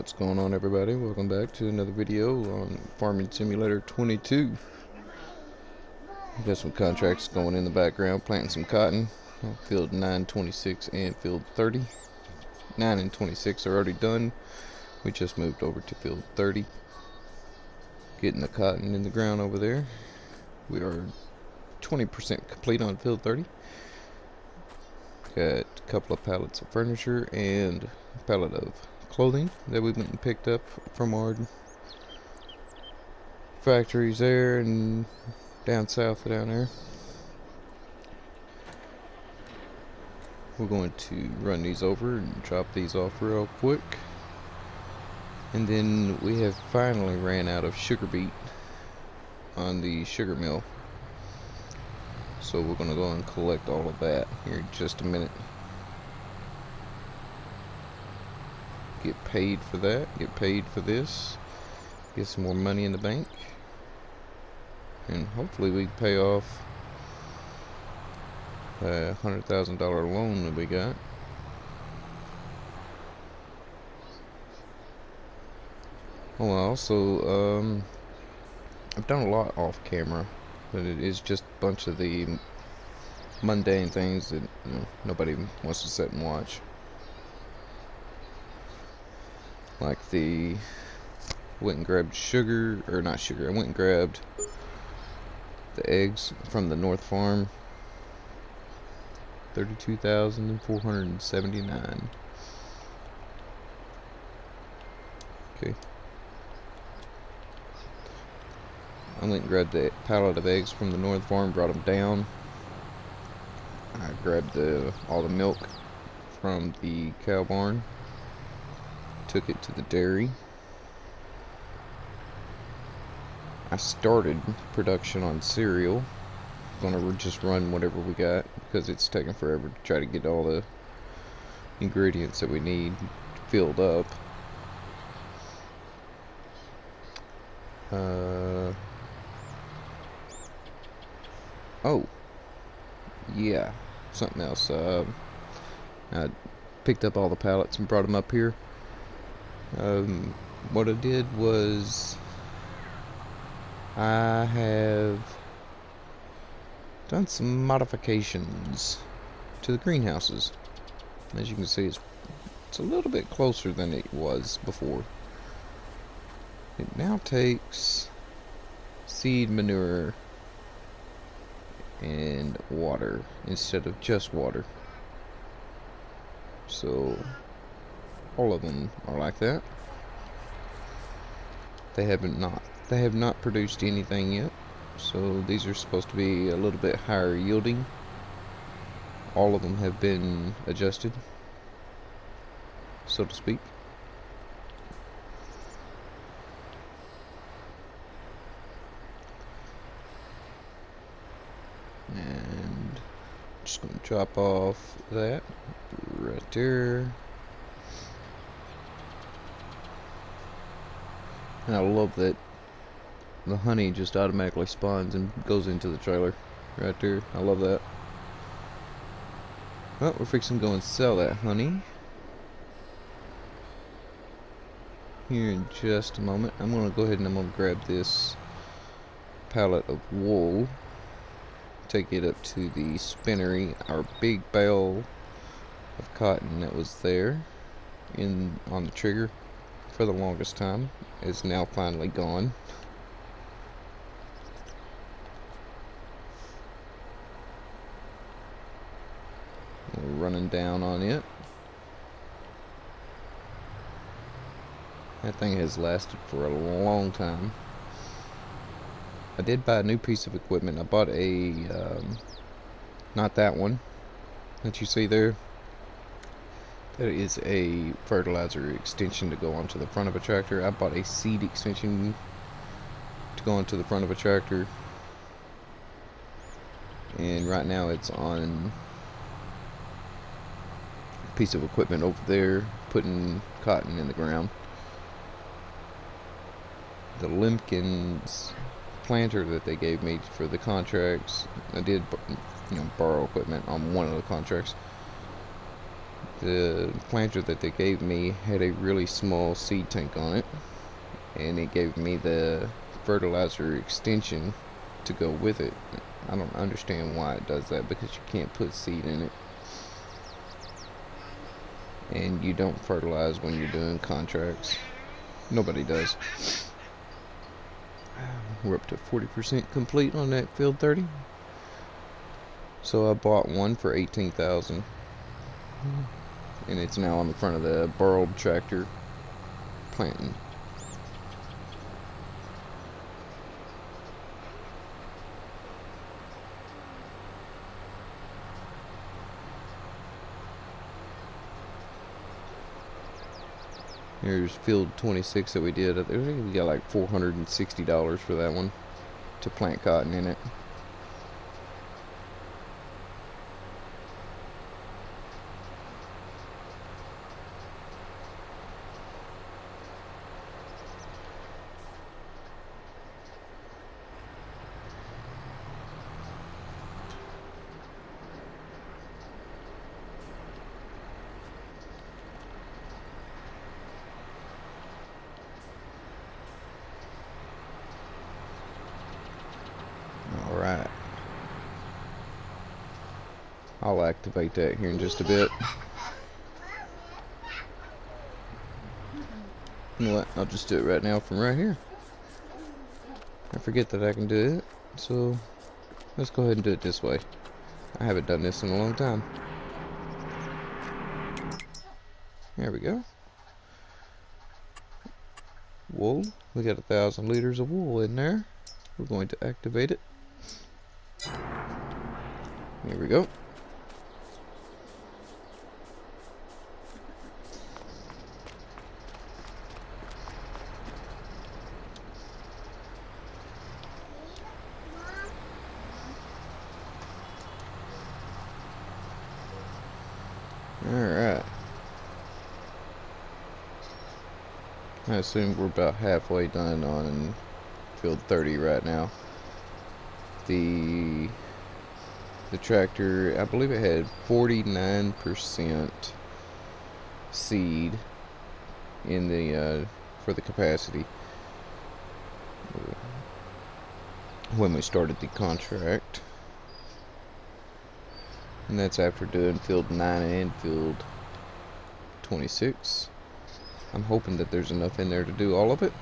What's going on, everybody? Welcome back to another video on Farming Simulator 22. Got some contracts going in the background, planting some cotton on field 9, 26, and field 30. 9 and 26 are already done. We just moved over to field 30, getting the cotton in the ground over there. We are 20% complete on field 30. Got a couple of pallets of furniture and a pallet of clothing that we went and picked up from our factories there and down south down there. We're going to run these over and drop these off real quick. And then we have finally ran out of sugar beet on the sugar mill. So we're going to go and collect all of that here in just a minute. Get paid for that, get paid for this, get some more money in the bank, and hopefully we can pay off a $100,000 loan that we got. Oh, also, I've done a lot off camera, but it is just a bunch of the mundane things that nobody wants to sit and watch. Like went and grabbed sugar, or not sugar, I went and grabbed the eggs from the North Farm. 32,479. Okay. I went and grabbed the pallet of eggs from the North Farm, brought them down. I grabbed all the milk from the cow barn. Took it to the dairy. I started production on cereal. Gonna just run whatever we got because it's taking forever to try to get all the ingredients that we need filled up. Oh, yeah, something else. I picked up all the pallets and brought them up here. What I did was I have done some modifications to the greenhouses. As you can see, it's a little bit closer than it was before. It now takes seed manure and water instead of just water. So all of them are like that. They have not produced anything yet, so these are supposed to be a little bit higher yielding. All of them have been adjusted, so to speak. And I'm just going to drop off that right there. And I love that the honey just automatically spawns and goes into the trailer right there. I love that. Well, we're fixing to go and sell that honey here in just a moment. I'm going to go ahead and I'm going to grab this pallet of wool, take it up to the spinnery. Our big bale of cotton that was there on the trigger for the longest time is now finally gone. We're running down on it. That thing has lasted for a long time. I did buy a new piece of equipment. I bought not that one that you see there. That is a fertilizer extension to go onto the front of a tractor. I bought a seed extension to go onto the front of a tractor. And right now it's on a piece of equipment over there, putting cotton in the ground. The Limpkins planter that they gave me for the contracts, I did borrow equipment on one of the contracts. The planter that they gave me had a really small seed tank on it, and it gave me the fertilizer extension to go with it. I don't understand why it does that, because you can't put seed in it, and you don't fertilize when you're doing contracts. Nobody does. We're up to 40% complete on that field 30. So I bought one for $18,000, and it's now on the front of the burled tractor planting. Here's field 26 that we did. I think we got like $460 for that one to plant cotton in it. Alright. I'll activate that here in just a bit. You know what? I'll just do it right now from right here. I forget that I can do it, so let's go ahead and do it this way. I haven't done this in a long time. There we go. Wool. We got 1,000 liters of wool in there. We're going to activate it. Here we go. Alright. I assume we're about halfway done on field 30 right now. The tractor, I believe it had 49% seed in the for the capacity when we started the contract, and that's after doing field 9 and field 26. I'm hoping that there's enough in there to do all of it.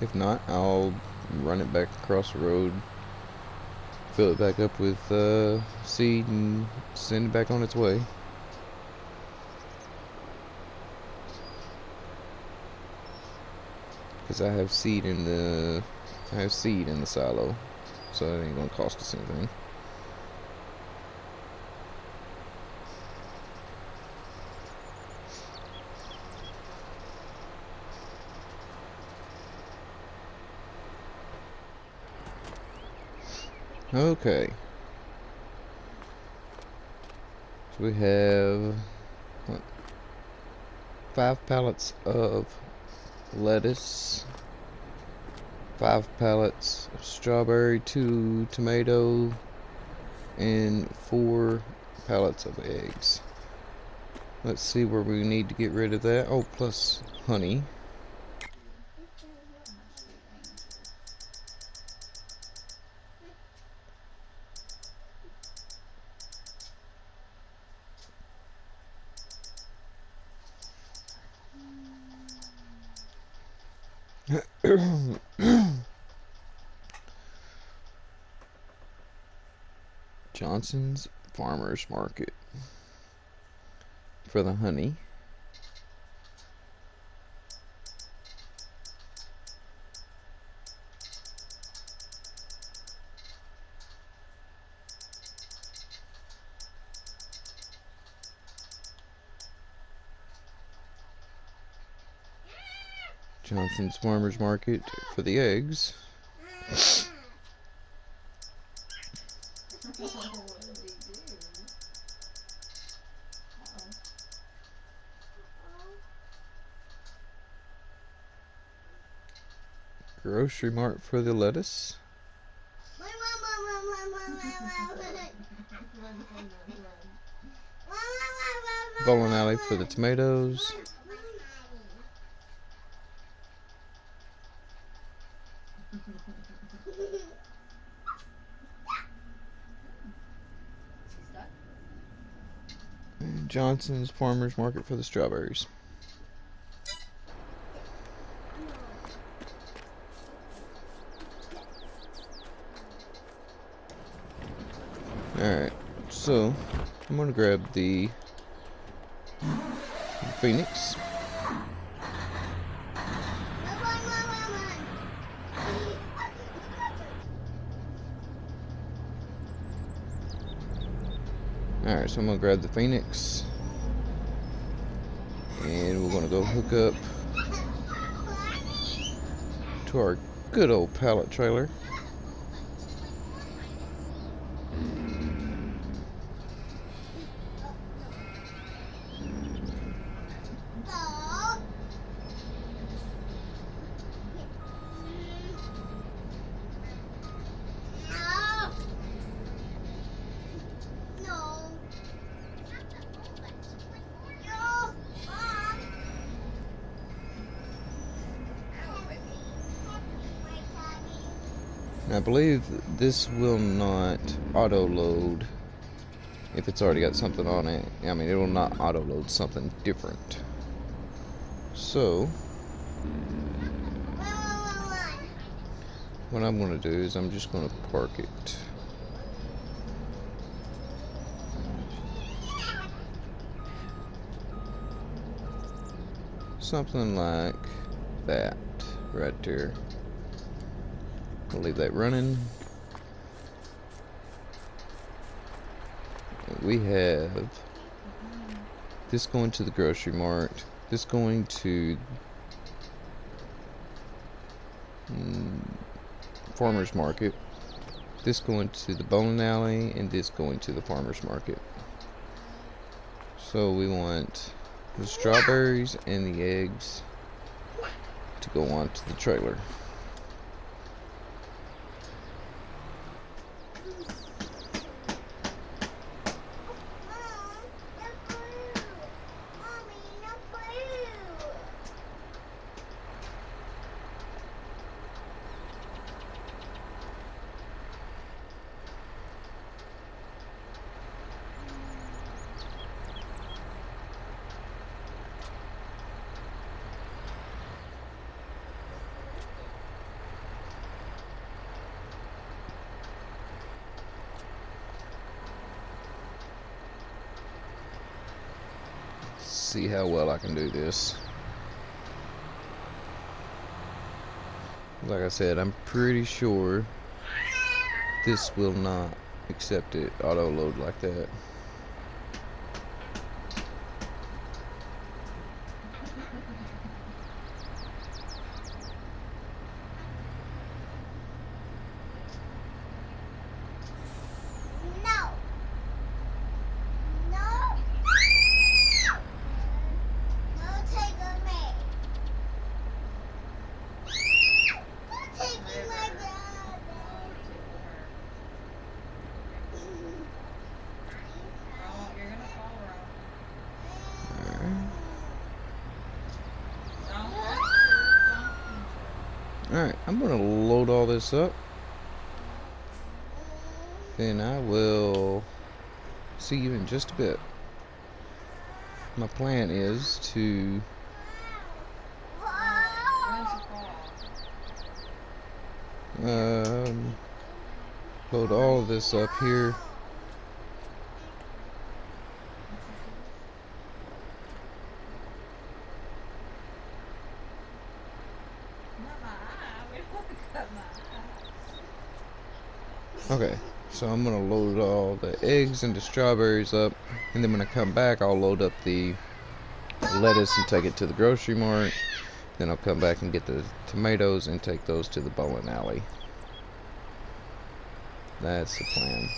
If not, I'll run it back across the road, fill it back up with seed, and send it back on its way. Because I have seed in the silo, so it ain't gonna cost us anything. Okay. So we have 5 pallets of lettuce, 5 pallets of strawberry, 2 tomato, and 4 pallets of eggs. Let's see where we need to get rid of that. Oh, plus honey. Johnson's Farmers Market for the honey. Johnson's Farmers Market for the eggs. Grocery Mart for the lettuce. bowling alley for the tomatoes. And Johnson's Farmers Market for the strawberries. Alright, so I'm gonna grab the Phoenix. Alright, so I'm gonna grab the Phoenix and we're gonna go hook up to our good old pallet trailer. I believe this will not auto load if it's already got something on it. I mean, it will not auto load something different. So what I'm going to do is I'm just going to park it. Something like that right there. We'll leave that running. We have this going to the grocery mart, this going to farmer's market, this going to the bowling alley, and this going to the farmer's market. So we want the strawberries and the eggs to go on to the trailer. See how well I can do this. Like I said, I'm pretty sure this will not accept it auto load like that. Alright, I'm going to load all this up. Then I will see you in just a bit. My plan is to load all of this up here. Okay, so I'm gonna load all the eggs and the strawberries up, and then when I come back I'll load up the lettuce and take it to the grocery mart. Then I'll come back and get the tomatoes and take those to the bowling alley. That's the plan.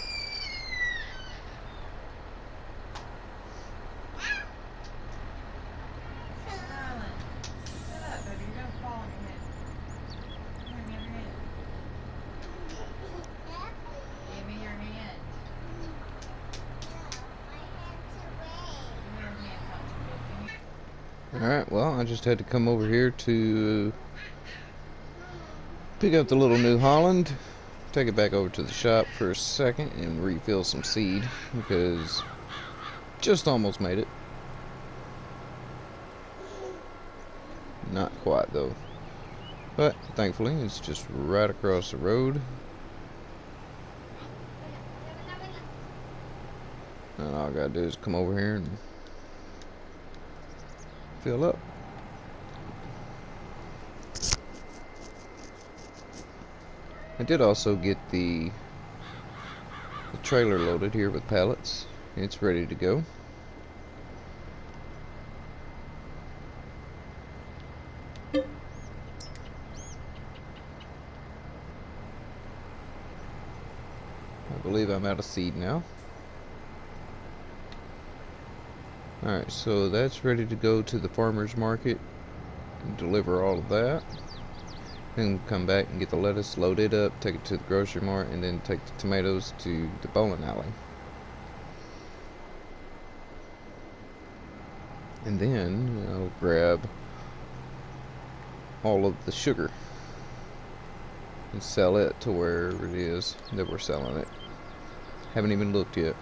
Alright, well, I just had to come over here to pick up the little New Holland, take it back over to the shop for a second, and refill some seed, because just almost made it. Not quite, though. But, thankfully, it's just right across the road. And all I gotta do is come over here and fill up. I did also get the trailer loaded here with pallets. It's ready to go. I believe I'm out of seed now. Alright, so that's ready to go to the farmer's market and deliver all of that. Then come back and get the lettuce, load it up, take it to the grocery mart, and then take the tomatoes to the bowling alley. And then I'll grab all of the sugar and sell it to wherever it is that we're selling it. Haven't even looked yet.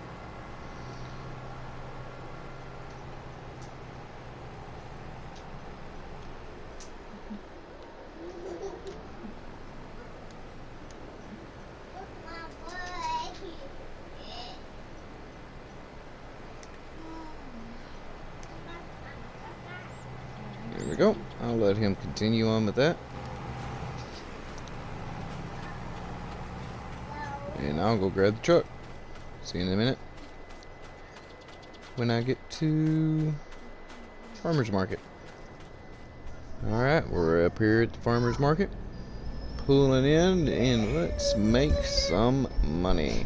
There we go. I'll let him continue on with that. And I'll go grab the truck. See you in a minute when I get to farmer's market. Alright, we're up here at the farmer's market, pulling in, and let's make some money.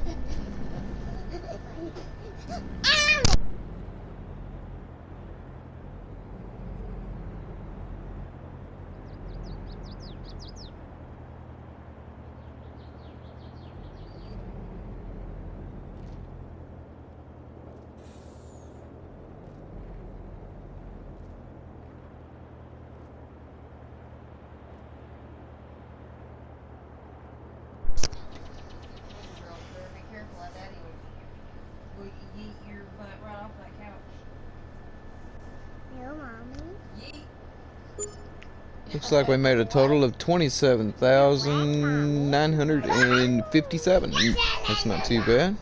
Looks like we made a total of $27,957. That's not too bad.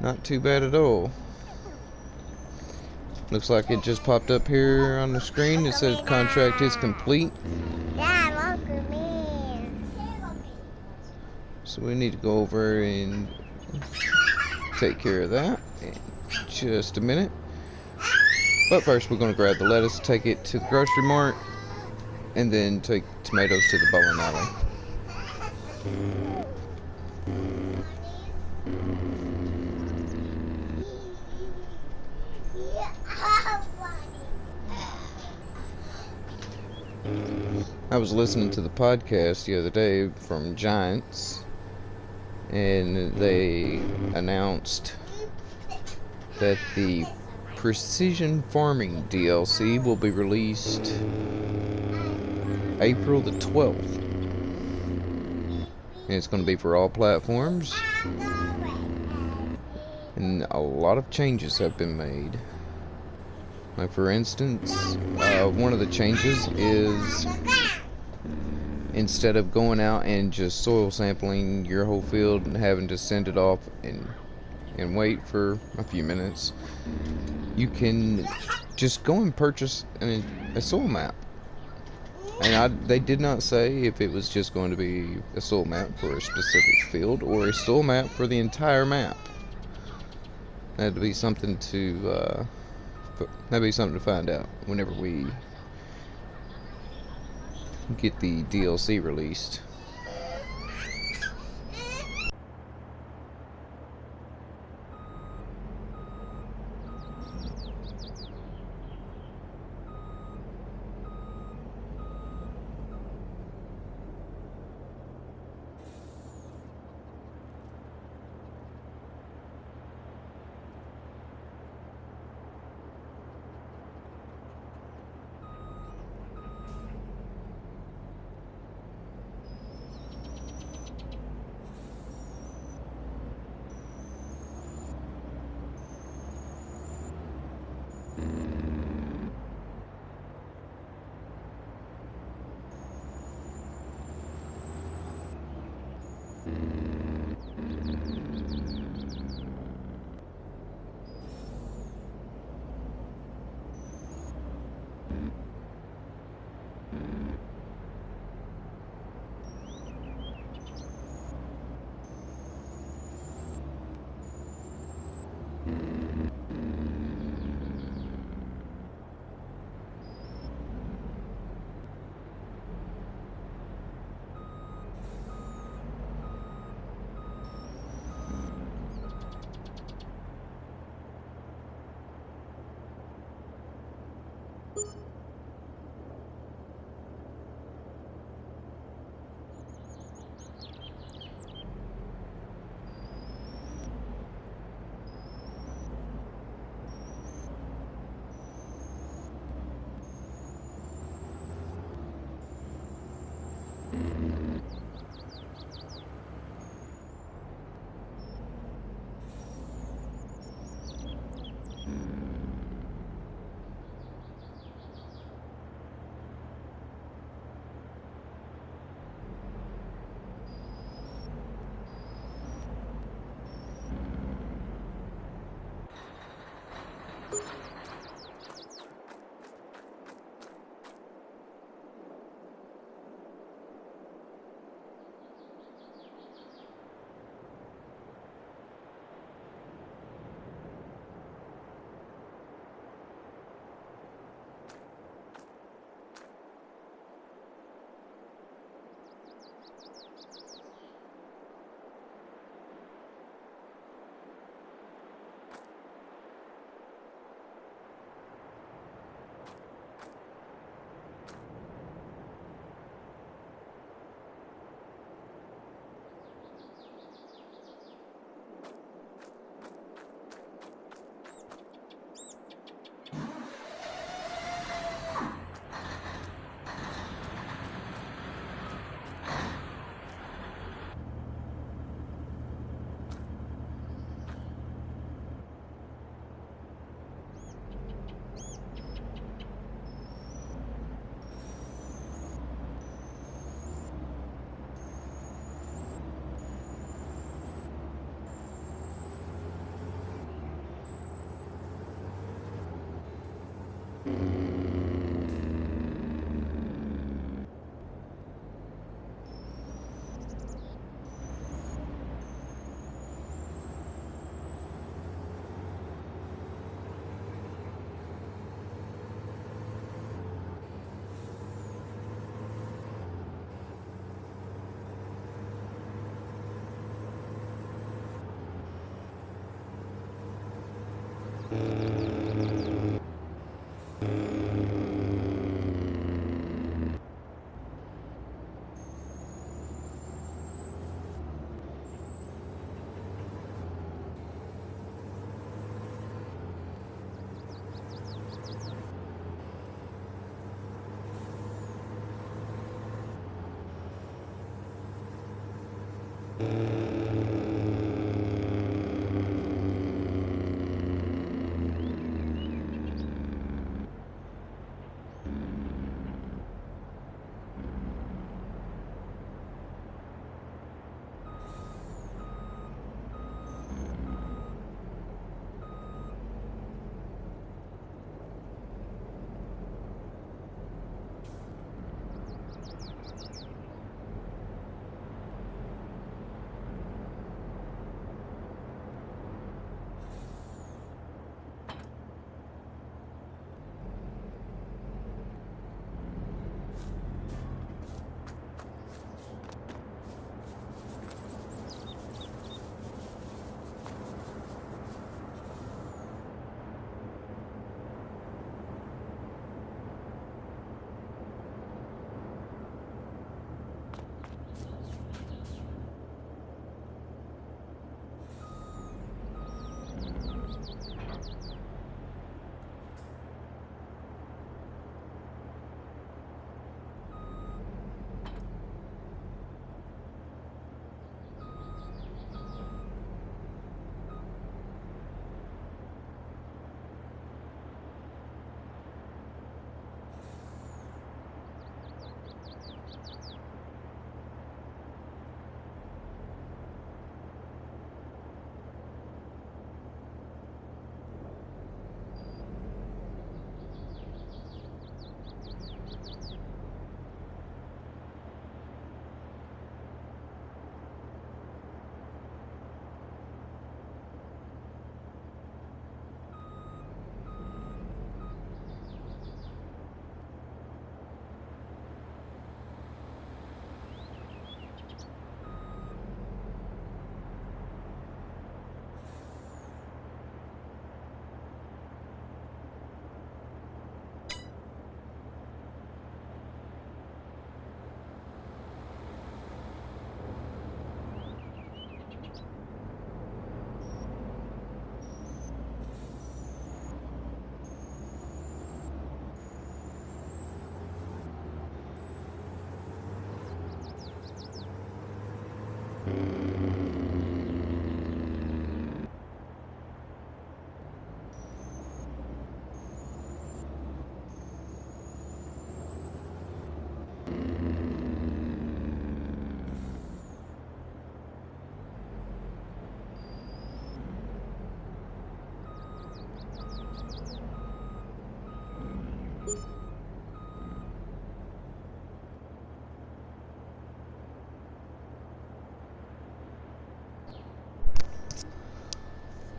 Not too bad at all. Looks like it just popped up here on the screen. It says contract is complete. So we need to go over and take care of that in just a minute. But first we're going to grab the lettuce, take it to the grocery mart, and then take tomatoes to the bowling alley. I was listening to the podcast the other day from Giants, and they announced that the Precision Farming DLC will be released April the 12th. And it's going to be for all platforms. And a lot of changes have been made. Like, for instance, one of the changes is instead of going out and just soil sampling your whole field and having to send it off and wait for a few minutes, you can just go and purchase a soil map. And they did not say if it was just going to be a soil map for a specific field or a soil map for the entire map. That'd be something to find out whenever we get the DLC released.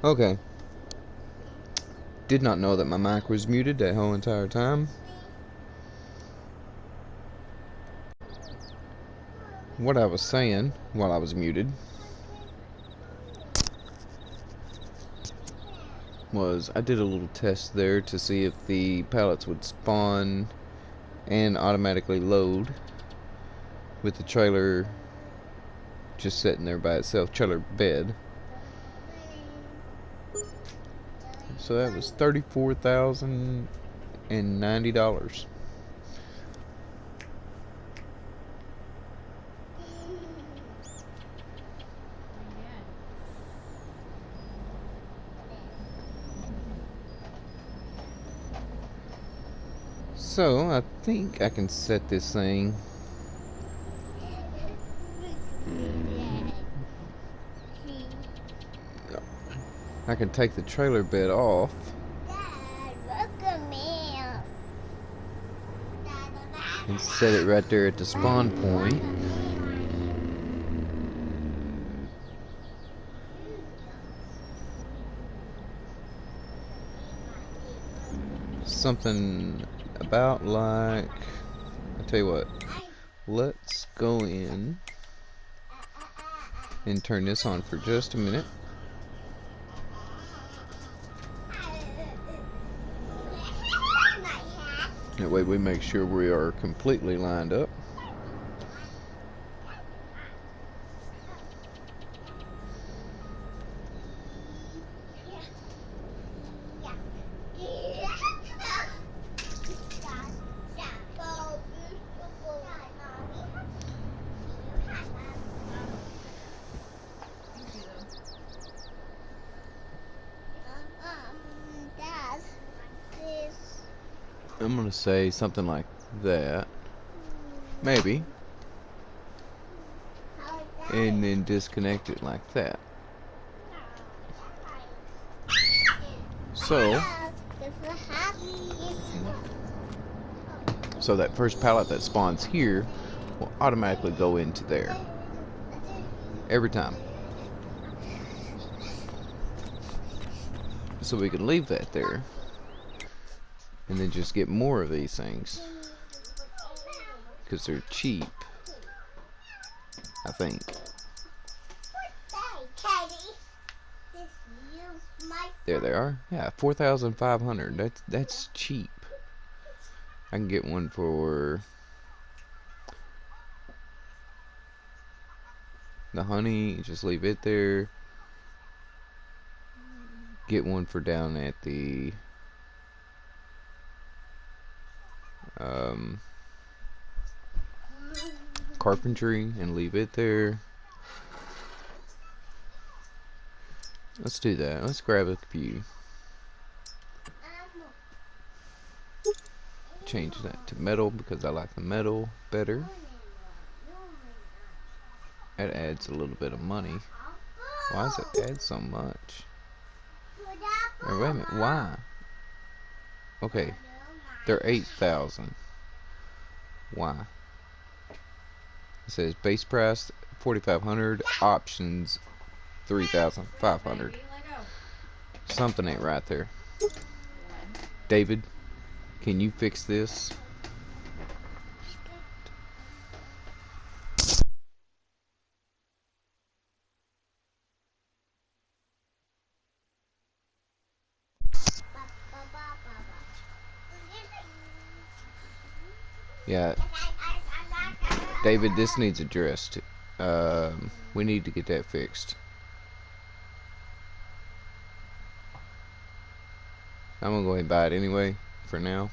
Okay. Did not know that my mic was muted that whole entire time. What I was saying while I was muted was I did a little test there to see if the pallets would spawn and automatically load with the trailer just sitting there by itself, trailer bed. So that was $34,090. So I think I can set this thing I can take the trailer bed off. And set it right there at the spawn point. Something about like, I'll tell you what, let's go in and turn this on for just a minute. That way we make sure we are completely lined up. I'm gonna say something like that, maybe, and then disconnect it like that. So that first pallet that spawns here will automatically go into there every time. So we can leave that there and then just get more of these things because they're cheap, I think. There they are. Yeah, 4,500. That's cheap. I can get one for the honey. Just leave it there. Get one for down at the carpentry and leave it there. Let's do that. Let's grab a few. Change that to metal because I like the metal better. That adds a little bit of money. Why does it add so much? Wait a minute. Why? Okay. They're 8,000. Why? It says base price 4,500, options 3,500. Something ain't right there. David, can you fix this? Yeah. David, this needs addressed. We need to get that fixed. I'm gonna go ahead and buy it anyway for now.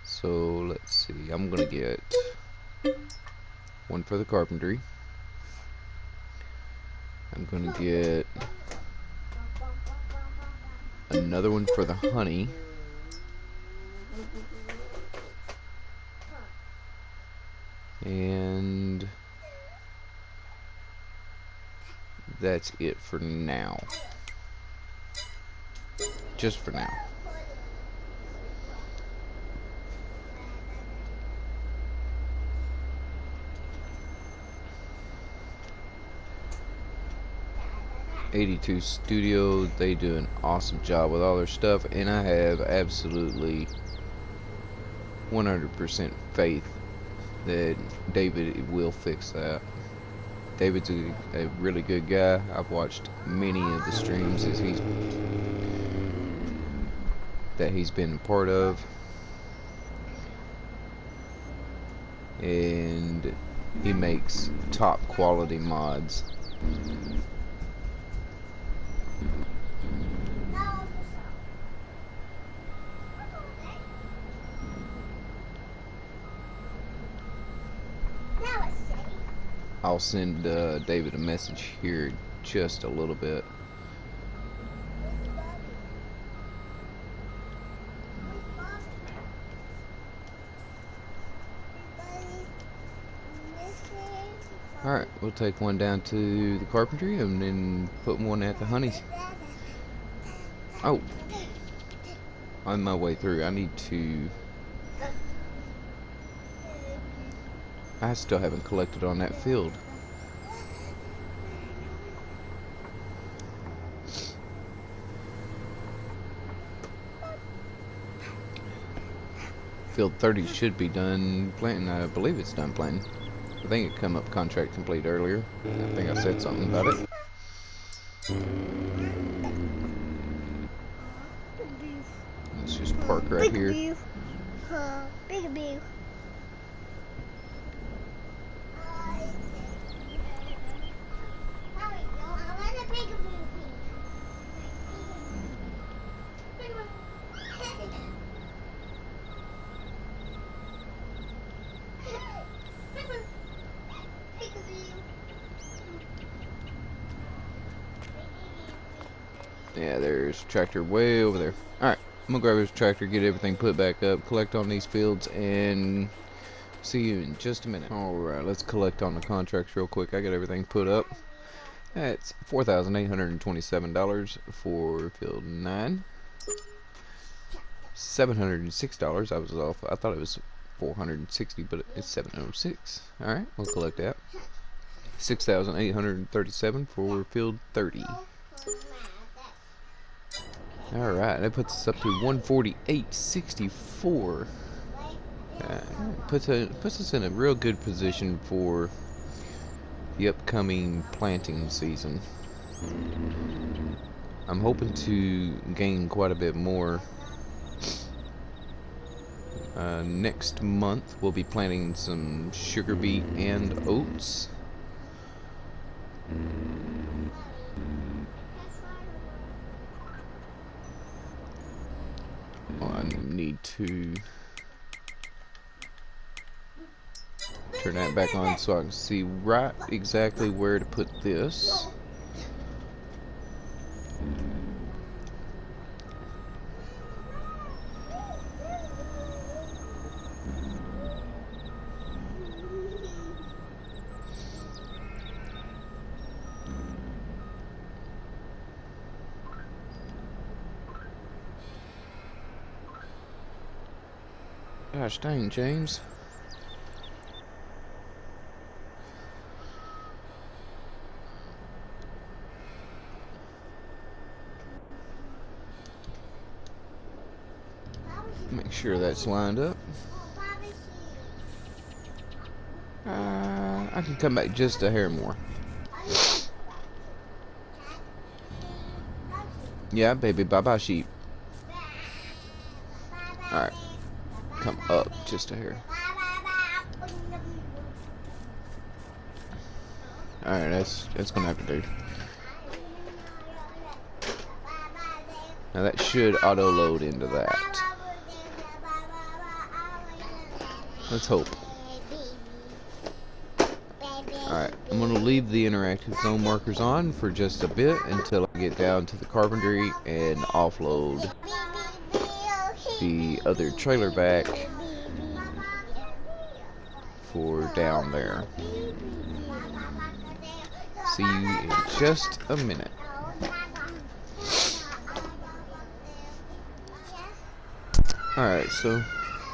So let's see. I'm gonna get one for the carpentry. I'm gonna get another one for the honey. And that's it for now. Just for now. '82 Studio, they do an awesome job with all their stuff, and I have absolutely 100% faith that David will fix that. David's a really good guy. I've watched many of the streams that he's been a part of, and he makes top quality mods. I'll send David a message here just a little bit. Alright, we'll take one down to the carpentry and then put one at the honeys. Oh, on my way through, I still haven't collected on that field. Field 30 should be done planting. I believe it's done planting. I think it come up contract complete earlier. I think I said something about it. Let's just park right here. Peekaboo. Yeah, there's tractor way over there. Alright, I'm gonna grab this tractor, get everything put back up, collect on these fields, and see you in just a minute. Alright, let's collect on the contracts real quick. I got everything put up. That's $4,827 for field 9. $706. I was off. I thought it was 460, but it's 706. Alright, we'll collect that. $6,837 for field 30. Alright, that puts us up to 148.64. Puts us in a real good position for the upcoming planting season. I'm hoping to gain quite a bit more. Next month we'll be planting some sugar beet and oats. I need to turn that back on so I can see right exactly where to put this. Gosh dang, James. Make sure that's lined up. I can come back just a hair more. Yeah, baby, bye-bye sheep. Alright. Come up just a hair. Alright, that's gonna have to do. Now that should auto load into that. Let's hope. Alright, I'm gonna leave the interactive zone markers on for just a bit until I get down to the carpentry and offload the other trailer back for down there. See you in just a minute. Alright, so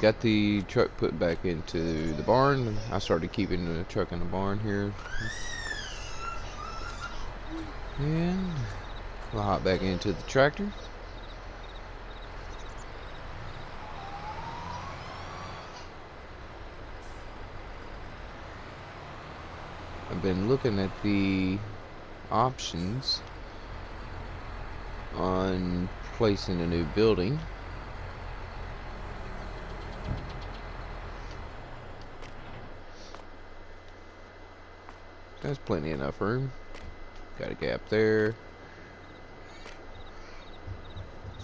got the truck put back into the barn. I started keeping the truck in the barn here. And I'll hop back into the tractor. I've been looking at the options on placing a new building. There's plenty enough room. Got a gap there.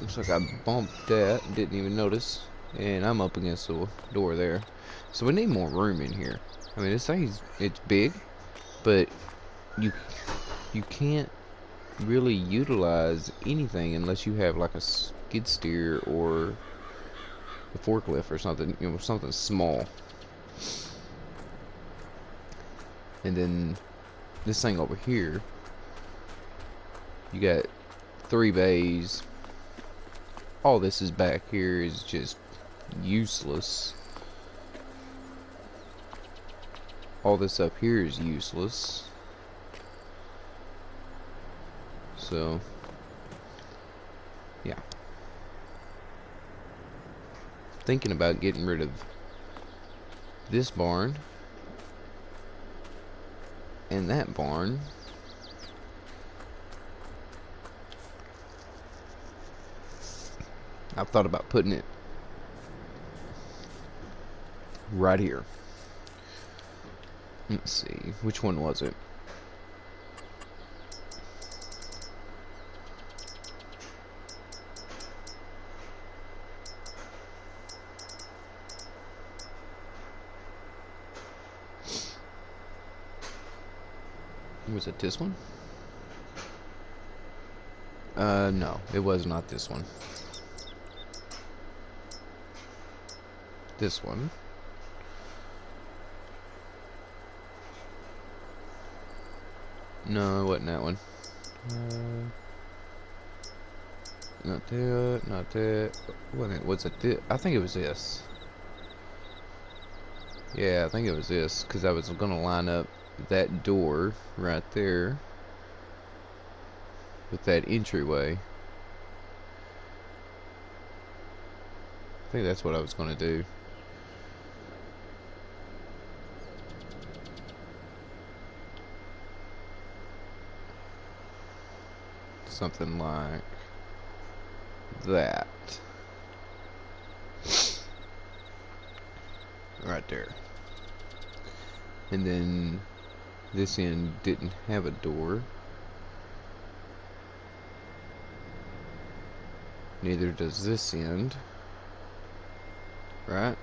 Looks like I bumped that and didn't even notice. And I'm up against the door there. So we need more room in here. I mean, this thing's it's big, but you can't really utilize anything unless you have like a skid steer or a forklift or something, you know, something small. And then this thing over here, you got 3 bays. All this is back here is just useless. All this up here is useless. So, yeah. Thinking about getting rid of this barn and that barn. I've thought about putting it right here. Let's see, which one was it? Was it this one? No, it was not this one. This one. No, it wasn't that one. Not that, not that. Was it this? I think it was this. Yeah, I think it was this, because I was gonna line up that door right there with that entryway. I think that's what I was gonna do. Something like that. Right there. And then this end didn't have a door. Neither does this end. Right?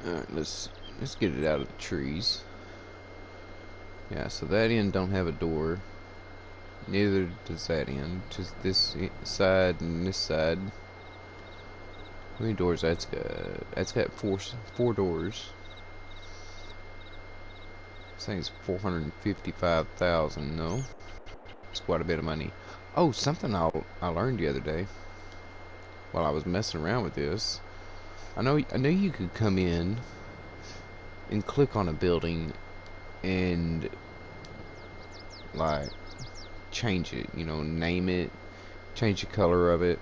Alright, let's get it out of the trees. Yeah, so that end don't have a door. Neither does that end. Just this side and this side. How many doors that's got? That's got four doors. This thing's 455,000. No, it's quite a bit of money. Oh, something I learned the other day while I was messing around with this. I know you could come in and click on a building and like change it, you know, name it, change the color of it,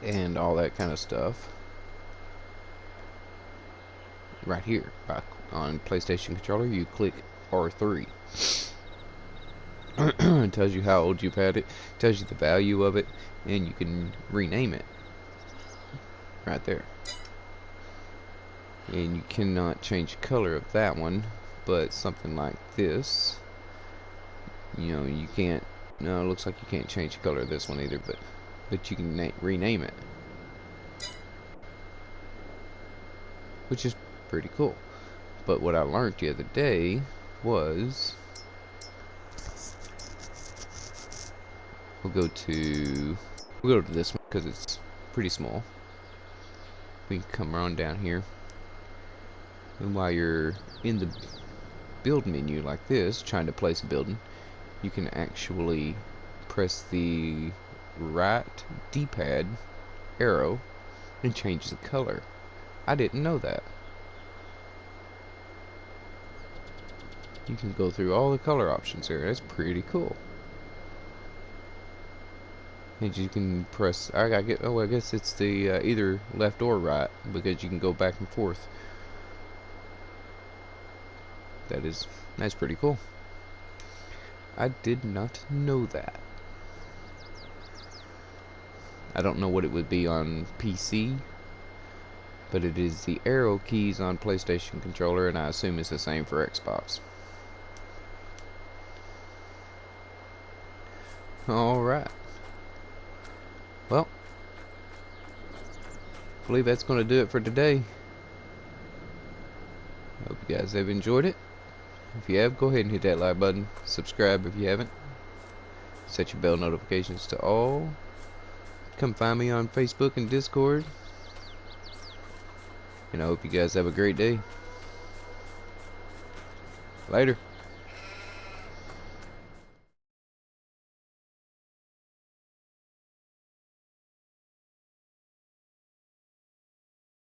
and all that kind of stuff. Right here, on PlayStation controller, you click R3. It tells you how old you've had it, tells you the value of it, and you can rename it right there. And you cannot change the color of that one, but something like this, you know, you can't. No, it looks like you can't change the color of this one either, but you can rename it, which is pretty cool. But what I learned the other day was, we'll go to this one because it's pretty small. We can come around down here, and while you're in the build menu like this, trying to place a building, you can actually press the right D-pad arrow and change the color. I didn't know that. You can go through all the color options here. That's pretty cool. And you can press, I guess it's the either left or right, because you can go back and forth. That's pretty cool. I did not know that. I don't know what it would be on PC, but it is the arrow keys on PlayStation controller, and I assume it's the same for Xbox. Alright. Well, I believe that's going to do it for today. Hope you guys have enjoyed it. If you have, go ahead and hit that like button. Subscribe if you haven't. Set your bell notifications to all. Come find me on Facebook and Discord. And I hope you guys have a great day. Later.